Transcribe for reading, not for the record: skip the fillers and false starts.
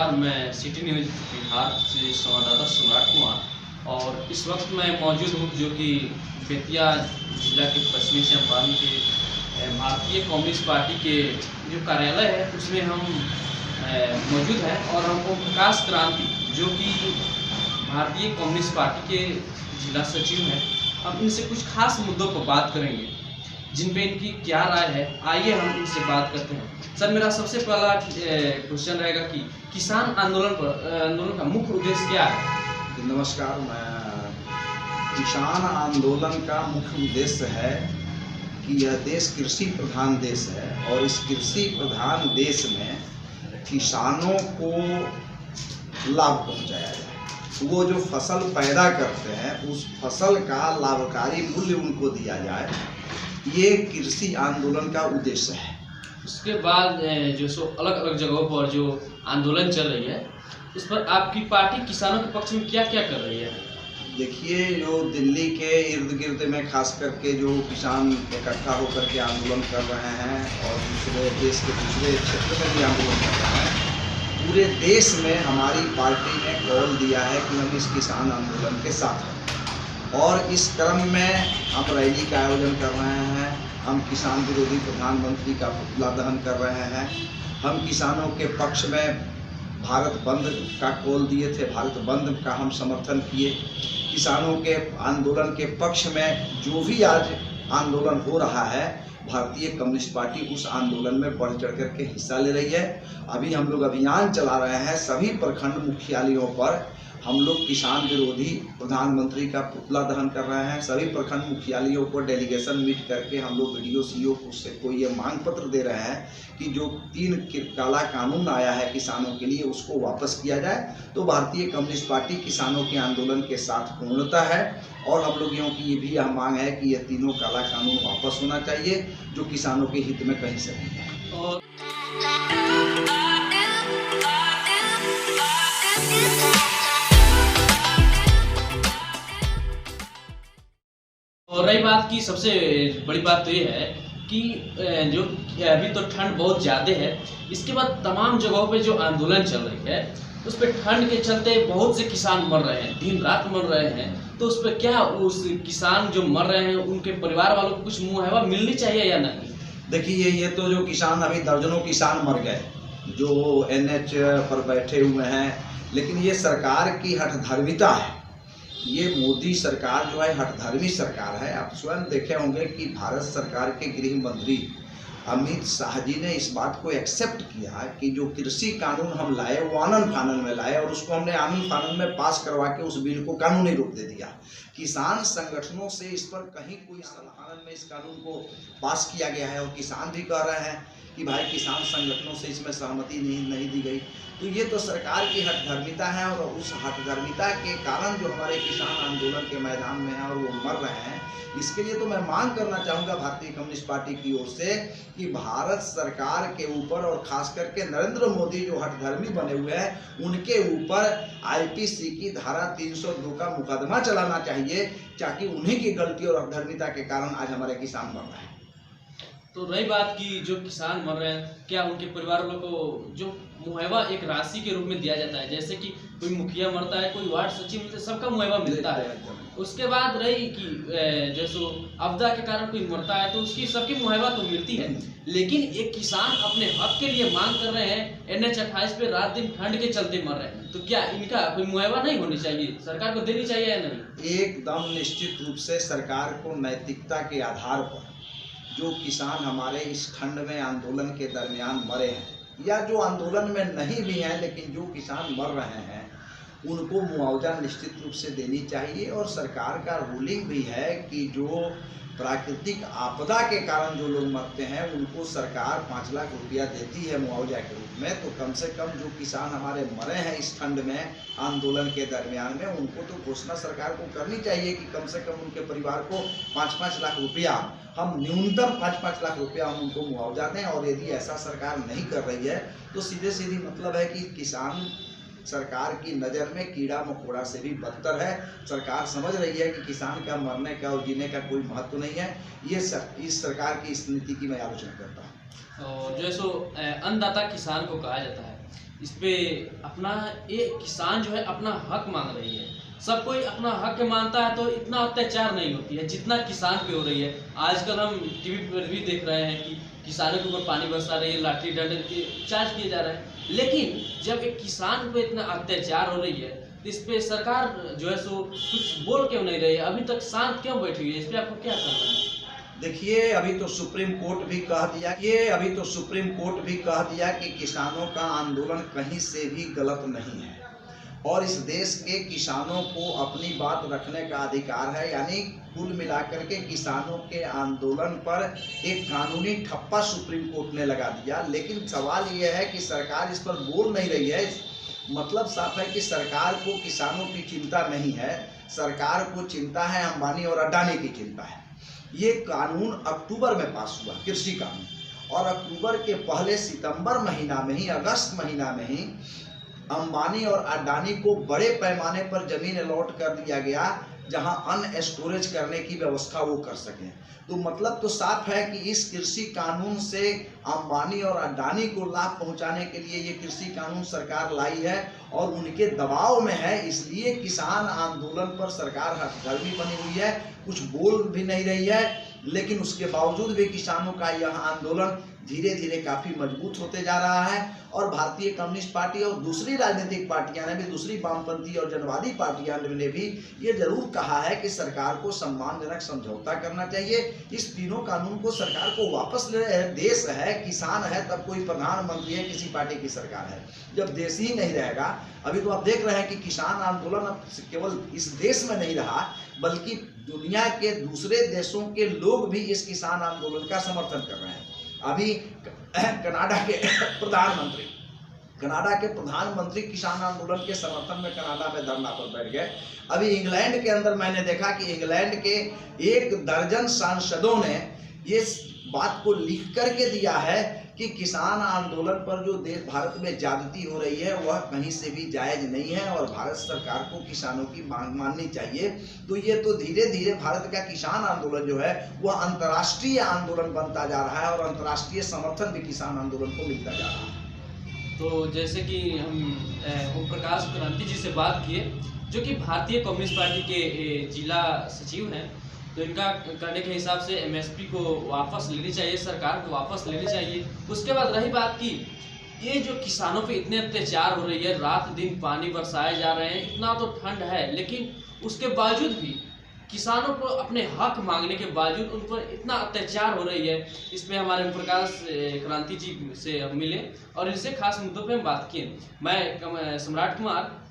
नमस्कार, मैं city news Bihar से संवाददाता सम्राट कुमार और इस वक्त मैं मौजूद हूँ जो कि बेतिया जिला के पश्चिमी चंपारण के भारतीय कम्युनिस्ट पार्टी के जो कार्यालय है उसमें हम मौजूद हैं और हमको प्रकाश क्रांति जो कि भारतीय कम्युनिस्ट पार्टी के जिला सचिव हैं, हम इनसे कुछ खास मुद्दों पर बात करेंगे जिन पे इनकी क्या राय है। आइए हम इनसे बात करते हैं। सर, मेरा सबसे पहला क्वेश्चन रहेगा कि किसान आंदोलन का मुख्य उद्देश्य क्या है? नमस्कार, मैं किसान आंदोलन का मुख्य उद्देश्य है कि यह देश कृषि प्रधान देश है और इस कृषि प्रधान देश में किसानों को लाभ पहुंचाया जाए। वो जो फसल पैदा करते हैं उस फसल का लाभकारी मूल्य उनको दिया जाए, ये कृषि आंदोलन का उद्देश्य है। उसके बाद जो सो अलग अलग जगहों पर जो आंदोलन चल रही है इस पर आपकी पार्टी किसानों के पक्ष में क्या क्या कर रही है? देखिए, जो दिल्ली के इर्द गिर्द में खास करके जो किसान इकट्ठा होकर के आंदोलन कर रहे हैं और दूसरे देश के दूसरे क्षेत्र में भी आंदोलन कर रहे हैं, पूरे देश में हमारी पार्टी ने कॉल दिया है कि हम इस किसान आंदोलन के साथ हैं और इस क्रम में हम रैली का आयोजन कर रहे हैं। हम किसान विरोधी प्रधानमंत्री का पुतला दहन कर रहे हैं। हम किसानों के पक्ष में भारत बंद का कॉल दिए थे, भारत बंद का हम समर्थन किए। किसानों के आंदोलन के पक्ष में जो भी आज आंदोलन हो रहा है, भारतीय कम्युनिस्ट पार्टी उस आंदोलन में बढ़ चढ़ करके हिस्सा ले रही है। अभी हम लोग अभियान चला रहे हैं, सभी प्रखंड मुख्यालयों पर हम लोग किसान विरोधी प्रधानमंत्री का पुतला दहन कर रहे हैं। सभी प्रखंड मुख्यालयों को डेलीगेशन मीट करके हम लोग वीडियो सीओ को ये मांग पत्र दे रहे हैं कि जो 3 काला कानून आया है किसानों के लिए उसको वापस किया जाए। तो भारतीय कम्युनिस्ट पार्टी किसानों के आंदोलन के साथ पूर्णता है और हम लोगों की ये भी मांग है कि ये तीनों काला कानून वापस होना चाहिए जो किसानों के हित में कहीं से नहीं है। और रही बात की सबसे बड़ी बात तो ये है कि जो अभी तो ठंड बहुत ज़्यादा है, इसके बाद तमाम जगहों पे जो आंदोलन चल रही है उस पर ठंड के चलते बहुत से किसान मर रहे हैं, दिन रात मर रहे हैं। तो उस पर क्या उस किसान जो मर रहे हैं उनके परिवार वालों को कुछ मुआवजा मिलनी चाहिए या नहीं? देखिए, ये तो जो किसान अभी दर्जनों किसान मर गए जो NH पर बैठे हुए हैं, लेकिन ये सरकार की हठधर्मिता है। ये मोदी सरकार जो है हठधर्मी सरकार है। आप स्वयं देखे होंगे कि भारत सरकार के गृह मंत्री अमित शाह जी ने इस बात को एक्सेप्ट किया कि जो कृषि कानून हम लाए वो आनन फानन में लाए और उसको हमने आनन फानन में पास करवा के उस बिल को कानूनी रूप दे दिया। किसान संगठनों से इस पर कहीं कोई आनन में इस कानून को पास किया गया है और किसान भी कह रहे हैं कि भाई किसान संगठनों से इसमें सहमति नहीं दी गई। तो ये तो सरकार की हठधर्मिता है और उस हठधर्मिता के कारण जो हमारे किसान आंदोलन के मैदान में हैं और वो मर रहे हैं, इसके लिए तो मैं मांग करना चाहूँगा भारतीय कम्युनिस्ट पार्टी की ओर से कि भारत सरकार के ऊपर और खास करके नरेंद्र मोदी जो हठधर्मी बने हुए हैं उनके ऊपर IPC की धारा 302 का मुकदमा चलाना चाहिए ताकि उन्हीं की गलती और हठधर्मिता के कारण आज हमारे किसान मर रहे हैं। तो रही बात की जो किसान मर रहे हैं, क्या उनके परिवार वालों को जो मुआवजा एक राशि के रूप में दिया जाता है? जैसे कि कोई मुखिया मरता है, कोई वार्ड सचिव मिलता है, सबका मुआवजा मिलता है। उसके बाद रही कि जैसे आपदा के कारण कोई मरता है तो उसकी सबकी मुआवजा तो मिलती है, लेकिन एक किसान अपने हक के लिए मांग कर रहे हैं, NH 28 पे रात दिन ठंड के चलते मर रहे हैं, तो क्या इनका कोई मुआवजा नहीं होनी चाहिए? सरकार को देनी चाहिए या नहीं? एकदम निश्चित रूप से सरकार को नैतिकता के आधार पर जो किसान हमारे इस ठंड में आंदोलन के दरमियान मरे हैं या जो आंदोलन में नहीं भी हैं लेकिन जो किसान मर रहे हैं उनको मुआवजा निश्चित रूप से देनी चाहिए। और सरकार का रूलिंग भी है कि जो प्राकृतिक आपदा के कारण जो लोग मरते हैं उनको सरकार 5 लाख रुपया देती है मुआवजा के रूप में। तो कम से कम जो किसान हमारे मरे हैं इस ठंड में आंदोलन के दरमियान में उनको तो घोषणा सरकार को करनी चाहिए कि कम से कम उनके परिवार को 5-5 लाख रुपया, हम न्यूनतम 5-5 लाख रुपया हम उनको मुआवजा दें। और यदि ऐसा सरकार नहीं कर रही है तो सीधे मतलब है कि किसान सरकार की नज़र में कीड़ा मकोड़ा से भी बदतर है। सरकार समझ रही है कि किसान का मरने का और जीने का कोई महत्व नहीं है। इस सरकार की इस नीति की मैं आलोचना करता हूँ। और जो सो अन्नदाता किसान को कहा जाता है, इस पे अपना एक किसान जो है अपना हक मांग रही है। सब कोई अपना हक मानता है तो इतना अत्याचार नहीं होती है जितना किसान पे हो रही है। आजकल हम टीवी पर भी देख रहे हैं कि किसानों के ऊपर पानी बरसा रही है, लाठी डंडे चार्ज किए जा रहे हैं। लेकिन जब एक किसान पे इतना अत्याचार हो रही है तो इस पे सरकार जो है सो कुछ बोल क्यों नहीं रही है, अभी तक शांत क्यों बैठी हुई है? इस पे आपको क्या करना है? देखिए, अभी तो सुप्रीम कोर्ट भी कह दिया कि किसानों का आंदोलन कहीं से भी गलत नहीं है और इस देश के किसानों को अपनी बात रखने का अधिकार है। यानी कुल मिलाकर के किसानों के आंदोलन पर एक कानूनी ठप्पा सुप्रीम कोर्ट ने लगा दिया। लेकिन सवाल यह है कि सरकार इस पर बोल नहीं रही है। मतलब साफ है कि सरकार को किसानों की चिंता नहीं है, सरकार को चिंता है अंबानी और अडानी की चिंता है। ये कानून अक्टूबर में पास हुआ, कृषि कानून, और अक्टूबर के पहले सितंबर महीना में ही, अगस्त महीना में ही अंबानी और अडानी को बड़े पैमाने पर जमीन अलॉट कर दिया गया जहां अन स्टोरेज करने की व्यवस्था वो कर सकें। तो मतलब तो साफ है कि इस कृषि कानून से अंबानी और अडानी को लाभ पहुंचाने के लिए ये कृषि कानून सरकार लाई है और उनके दबाव में है। इसलिए किसान आंदोलन पर सरकार हथकर्मी बनी हुई है, कुछ बोल भी नहीं रही है। लेकिन उसके बावजूद भी किसानों का यह आंदोलन धीरे धीरे काफ़ी मजबूत होते जा रहा है और भारतीय कम्युनिस्ट पार्टी और दूसरी राजनीतिक पार्टियां ने भी, दूसरी वामपंथी और जनवादी पार्टियां ने भी ये जरूर कहा है कि सरकार को सम्मानजनक समझौता करना चाहिए। इस तीनों कानून को सरकार को वापस ले। देश है, किसान है, तब कोई प्रधानमंत्री है, किसी पार्टी की सरकार है। जब देश ही नहीं रहेगा, अभी तो आप देख रहे हैं कि किसान आंदोलन अब केवल इस देश में नहीं रहा बल्कि दुनिया के दूसरे देशों के लोग भी इस किसान आंदोलन का समर्थन कर रहे हैं। अभी कनाडा के प्रधानमंत्री किसान आंदोलन के समर्थन में कनाडा में धरना पर बैठ गए। अभी इंग्लैंड के अंदर मैंने देखा कि इंग्लैंड के 1 दर्जन सांसदों ने ये बात को लिख करके दिया है कि किसान आंदोलन पर जो देश भारत में ज्यादती हो रही है वह कहीं से भी जायज नहीं है और भारत सरकार को किसानों की मांग माननी चाहिए। तो ये तो धीरे धीरे भारत का किसान आंदोलन जो है वह अंतर्राष्ट्रीय आंदोलन बनता जा रहा है और अंतर्राष्ट्रीय समर्थन भी किसान आंदोलन को मिलता जा रहा है। तो जैसे कि हम ओम प्रकाश क्रांति जी से बात किए, जो कि भारतीय कम्युनिस्ट पार्टी के जिला सचिव हैं, तो इनका कहने के हिसाब से एमएसपी को वापस लेनी चाहिए, सरकार को वापस लेनी चाहिए। उसके बाद रही बात की ये जो किसानों पे इतने अत्याचार हो रही है, रात दिन पानी बरसाए जा रहे हैं, इतना तो ठंड है, लेकिन उसके बावजूद भी किसानों को अपने हक मांगने के बावजूद उन पर इतना अत्याचार हो रही है। इस पे हमारे प्रकाश क्रांति जी से मिले और इनसे खास मुद्दों पे हम बात किए। मैं सम्राट कुमार।